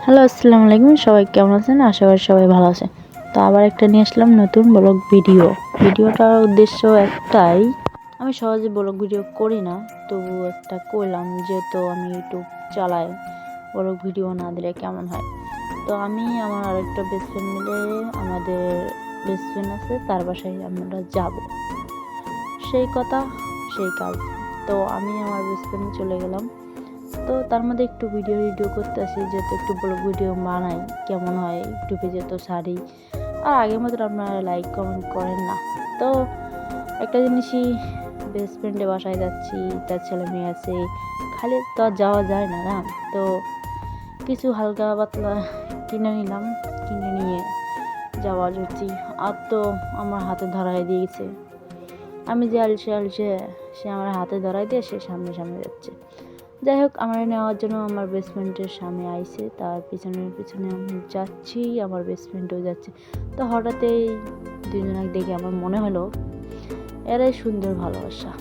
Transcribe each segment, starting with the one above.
Hello, আসসালামু আলাইকুম। সবাই কেমন আছেন? আশা করি সবাই ভালো আছে। তো আবার একটা নিয়ে আসলাম নতুন ব্লগ ভিডিও। ভিডিওটার উদ্দেশ্য একটাই, আমি সহজে ব্লগ ভিডিও করি না, তবু একটা করলাম, যেহেতু আমি ইউটিউব চালাই, ব্লগ ভিডিও না দিলে কেমন হয়। তো আমি আমার আরেকটা বেস্ট ফ্রেন্ড মিলে, আমাদের বেস্ট ফ্রেন্ড আছে, তার বাসায় আমরা যাব, সেই কথা সেই কাজ। তো আমি আমার বেস্ট ফ্রেন্ডে চলে গেলাম। তো তার মধ্যে একটু ভিডিও করতে আসি, যেহেতু একটু ব্লগ ভিডিও বানাই, কেমন হয় ইউটিউবে যেহেতু ছাড়ি। আর আগের মতো আপনারা লাইক কমেন্ট করেন না। তো একটা জিনিসই, বেস্ট ফ্রেন্ডের বাসায় যাচ্ছি, তার ছেলে মেয়ে আছে, খালি তো আর যাওয়া যায় না না। তো কিছু হালকা পাতলা কিনে নিলাম, কিনে নিয়ে যাওয়া যাচ্ছি। আর তো আমার হাতে ধরাই দিয়েছে, আমি যে আলসে সে আমার হাতে ধরাই দিয়ে সে সামনে সামনে যাচ্ছে। যাই হোক, আমার নেওয়ার জন্য আমার বেস্ট ফ্রেন্ডের সামনে আইছে, তার পিছনে পিছনে আমি যাচ্ছি, আমার বেস্ট ফ্রেন্ডও যাচ্ছে। তো হঠাৎই দুজনকে দেখে আমার মনে হলো এরাই সুন্দর ভালোবাসা।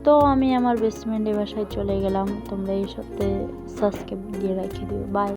তো আমি আমার বেস্ট ফ্রেন্ডের বাসায় চলে গেলাম। তোমরা এই সপ্তাহে সাবস্ক্রাইব দিয়ে রেখে দিও। বাই।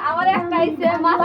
আমার একটা আইছে মাছ